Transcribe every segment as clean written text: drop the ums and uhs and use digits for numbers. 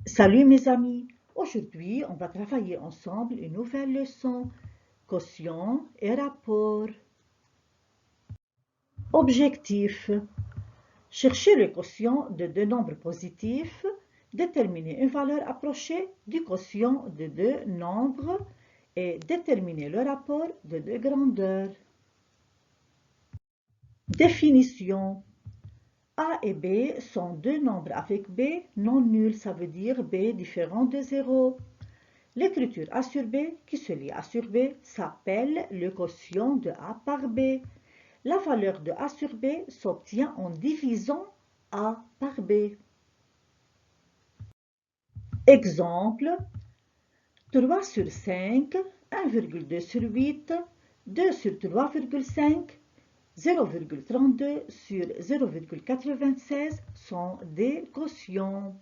Salut mes amis, aujourd'hui on va travailler ensemble une nouvelle leçon, quotient et rapport. Objectif, chercher le quotient de deux nombres positifs, déterminer une valeur approchée du quotient de deux nombres et déterminer le rapport de deux grandeurs. Définition. A et B sont deux nombres avec B non nuls, ça veut dire B différent de 0. L'écriture A sur B qui se lit A sur B s'appelle le quotient de A par B. La valeur de A sur B s'obtient en divisant A par B. Exemple, 3 sur 5, 1,2 sur 8, 2 sur 3,5, 0,32 sur 0,96 sont des quotients.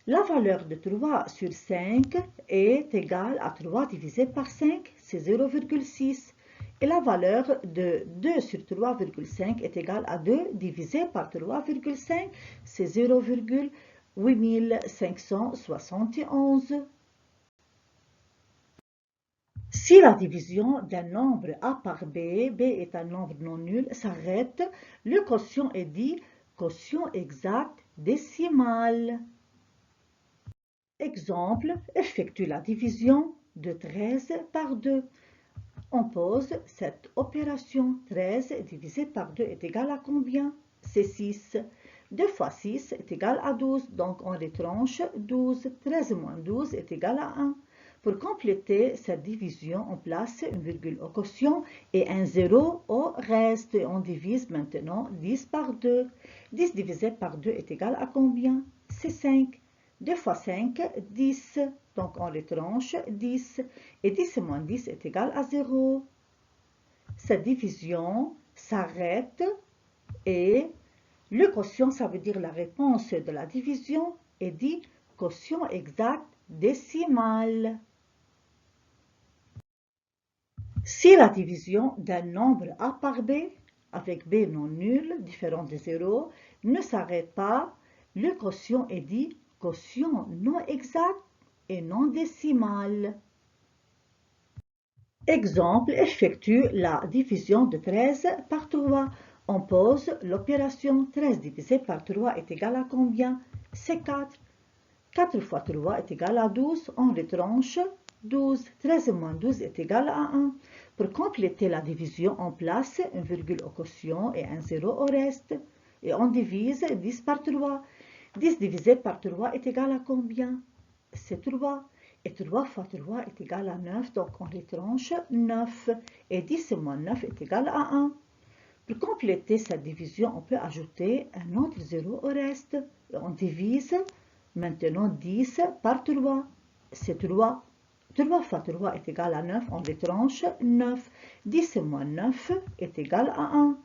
La valeur de 3 sur 5 est égale à 3 divisé par 5, c'est 0,6. Et la valeur de 2 sur 3,5 est égale à 2 divisé par 3,5, c'est 0,8571. Si la division d'un nombre A par B, B est un nombre non nul, s'arrête, le quotient est dit quotient exact décimal. Exemple, effectue la division de 13 par 2. On pose cette opération. 13 divisé par 2 est égal à combien? C'est 6. 2 fois 6 est égal à 12. Donc on retranche 12. 13 moins 12 est égal à 1. Pour compléter cette division, on place une virgule au quotient et un 0 au reste. Et on divise maintenant 10 par 2. 10 divisé par 2 est égal à combien? C'est 5. 2 fois 5, 10. Donc on retranche 10. Et 10 moins 10 est égal à 0. Cette division s'arrête et le quotient, ça veut dire la réponse de la division, est dit quotient exact décimal. Si la division d'un nombre A par B, avec B non nul, différent de 0, ne s'arrête pas, le quotient est dit quotient non exact et non décimal. Exemple, effectue la division de 13 par 3. On pose l'opération 13 divisé par 3 est égal à combien? C'est 4. 4 fois 3 est égal à 12. On retranche 12. 13 moins 12 est égal à 1. Pour compléter la division, on place une virgule au quotient et un 0 au reste. Et on divise 10 par 3. 10 divisé par 3 est égal à combien? C'est 3. Et 3 fois 3 est égal à 9, donc on retranche 9. Et 10 moins 9 est égal à 1. Pour compléter cette division, on peut ajouter un autre 0 au reste. Et on divise maintenant 10 par 3. C'est 3. 3 fois 3 est égal à 9, on retranche 9. 10 moins 9 est égal à 1.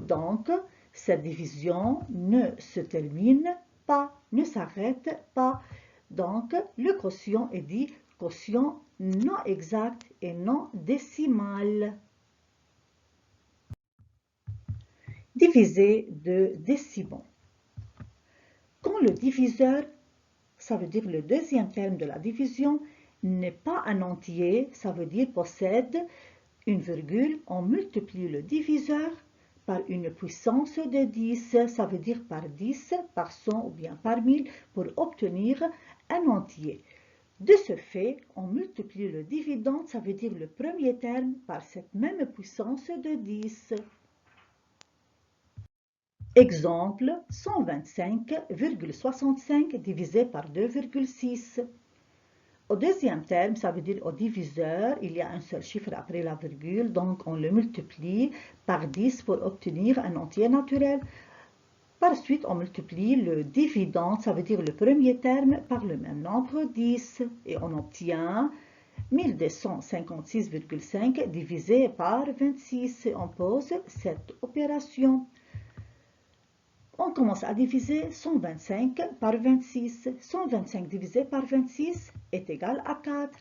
Donc, cette division ne se termine pas, ne s'arrête pas. Donc, le quotient est dit quotient non exact et non décimal. Diviser de décimaux. Quand le diviseur, ça veut dire le deuxième terme de la division, n'est pas un entier, ça veut dire possède une virgule, on multiplie le diviseur par une puissance de 10, ça veut dire par 10, par 100 ou bien par 1000 pour obtenir un entier. De ce fait, on multiplie le dividende, ça veut dire le premier terme, par cette même puissance de 10. Exemple, 125,65 divisé par 2,6. Au deuxième terme, ça veut dire au diviseur, il y a un seul chiffre après la virgule, donc on le multiplie par 10 pour obtenir un entier naturel. Par suite, on multiplie le dividende, ça veut dire le premier terme, par le même nombre 10. Et on obtient 1256,5 divisé par 26. On pose cette opération. On commence à diviser 125 par 26. 125 divisé par 26 est égal à 4.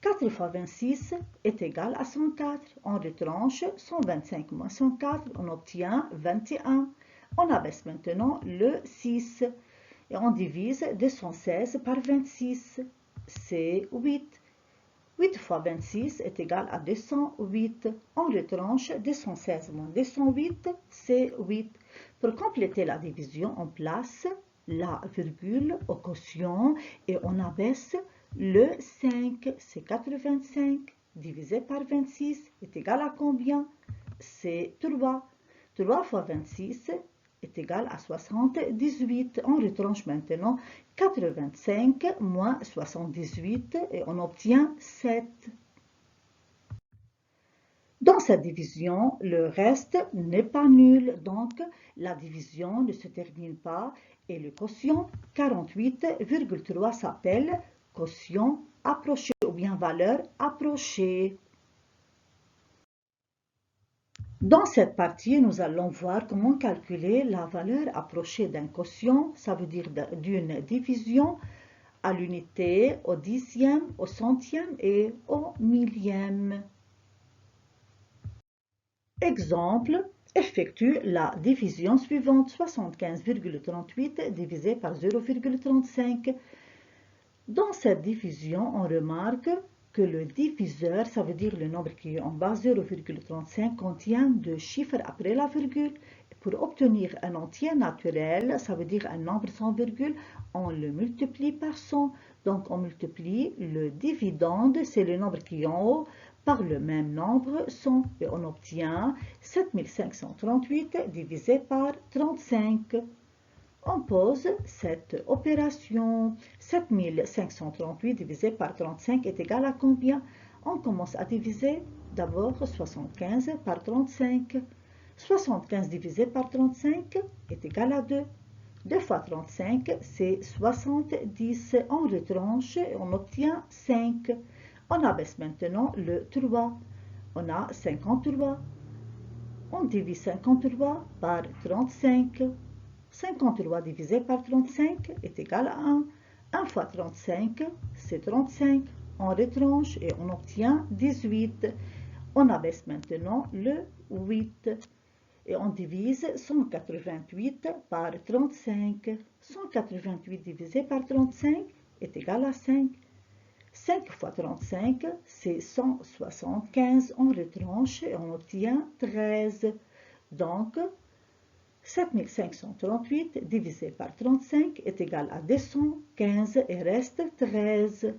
4 fois 26 est égal à 104. On retranche 125 moins 104, on obtient 21. On abaisse maintenant le 6. Et on divise 216 par 26. C'est 8. 8 fois 26 est égal à 208. On retranche 216 moins 208, c'est 8. Pour compléter la division, on place la virgule au quotient et on abaisse le 5. C'est 85 divisé par 26 est égal à combien? C'est 3. 3 fois 26 est égal à 78. On retranche maintenant 85 moins 78 et on obtient 7. Dans cette division, le reste n'est pas nul, donc la division ne se termine pas et le quotient 48,3 s'appelle quotient approché ou bien valeur approchée. Dans cette partie, nous allons voir comment calculer la valeur approchée d'un quotient, ça veut dire d'une division à l'unité, au dixième, au centième et au millième. Exemple, effectue la division suivante, 75,38 divisé par 0,35. Dans cette division, on remarque que le diviseur, ça veut dire le nombre qui est en bas, 0,35, contient deux chiffres après la virgule. Pour obtenir un entier naturel, ça veut dire un nombre sans virgule, on le multiplie par 100. Donc on multiplie le dividende, c'est le nombre qui est en haut, par le même nombre 100. Et on obtient 7538 divisé par 35. On pose cette opération. 7538 divisé par 35 est égal à combien? On commence à diviser d'abord 75 par 35. 75 divisé par 35 est égal à 2. 2 fois 35, c'est 70. On retranche et on obtient 5. On abaisse maintenant le 3. On a 53. On divise 53 par 35. 53 divisé par 35 est égal à 1. 1 fois 35, c'est 35. On retranche et on obtient 18. On abaisse maintenant le 8. Et on divise 188 par 35. 188 divisé par 35 est égal à 5. 5 fois 35, c'est 175. On retranche et on obtient 13. Donc, 7538 divisé par 35 est égal à 215 et reste 13.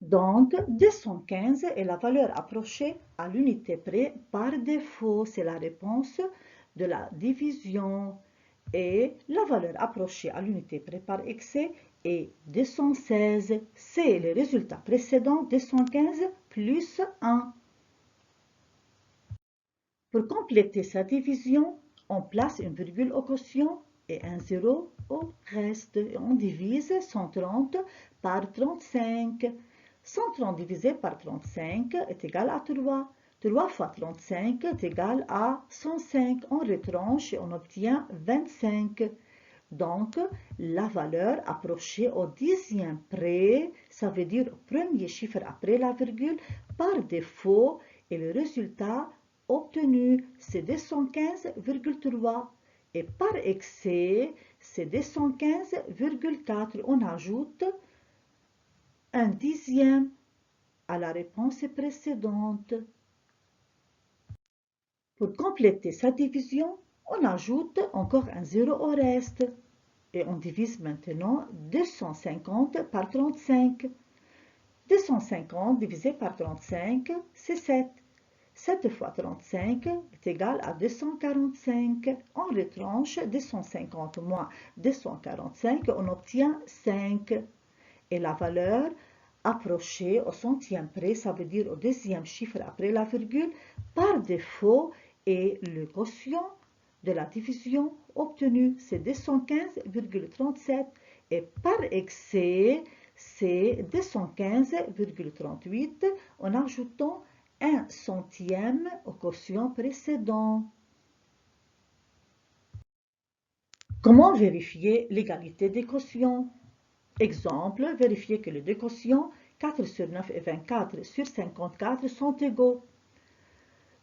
Donc, 215 est la valeur approchée à l'unité près par défaut. C'est la réponse de la division. Et la valeur approchée à l'unité près par excès est 216. C'est le résultat précédent, 215 plus 1. Pour compléter sa division, on place une virgule au quotient et un 0 au reste. Et on divise 130 par 35. 130 divisé par 35 est égal à 3. 3 fois 35 est égal à 105. On retranche et on obtient 25. Donc, la valeur approchée au dixième près, ça veut dire au premier chiffre après la virgule, par défaut, et le résultat obtenu, c'est 215,3. Et par excès, c'est 215,4. On ajoute un dixième à la réponse précédente. Pour compléter sa division, on ajoute encore un 0 au reste. Et on divise maintenant 250 par 35. 250 divisé par 35, c'est 7. 7 fois 35 est égal à 245. On retranche 250 moins 245, on obtient 5. Et la valeur approchée au centième près, ça veut dire au deuxième chiffre après la virgule, par défaut, est le quotient de la division obtenue, c'est 215,37. Et par excès, c'est 215,38 en ajoutant un centième au quotient précédent. Comment vérifier l'égalité des quotients? Exemple, vérifier que les deux quotients 4 sur 9 et 24 sur 54 sont égaux.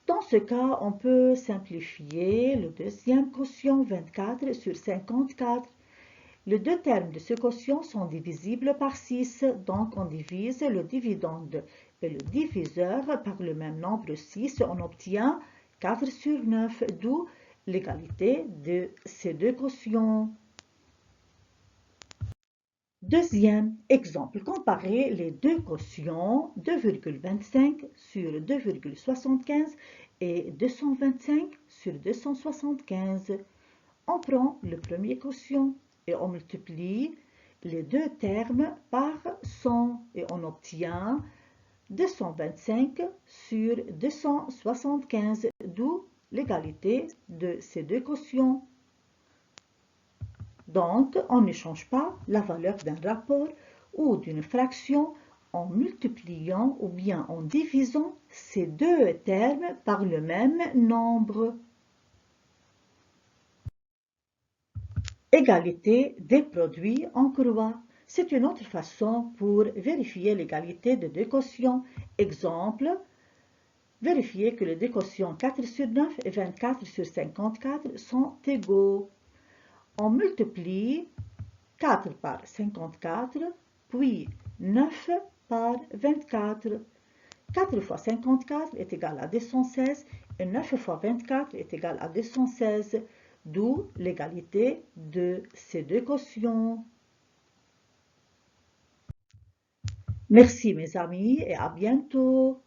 Dans ce cas, on peut simplifier le deuxième quotient 24 sur 54. Les deux termes de ce quotient sont divisibles par 6, donc on divise le dividende et le diviseur par le même nombre 6, on obtient 4 sur 9, d'où l'égalité de ces deux quotients. Deuxième exemple, comparer les deux quotients 2,25 sur 2,75 et 225 sur 275. On prend le premier quotient et on multiplie les deux termes par 100 et on obtient 225 sur 275, d'où l'égalité de ces deux quotients. Donc, on ne change pas la valeur d'un rapport ou d'une fraction en multipliant ou bien en divisant ces deux termes par le même nombre. Égalité des produits en croix. C'est une autre façon pour vérifier l'égalité de deux quotients. Exemple, vérifier que les deux quotients 4 sur 9 et 24 sur 54 sont égaux. On multiplie 4 par 54, puis 9 par 24. 4 fois 54 est égal à 216 et 9 fois 24 est égal à 216, d'où l'égalité de ces deux quotients. Merci mes amis et à bientôt.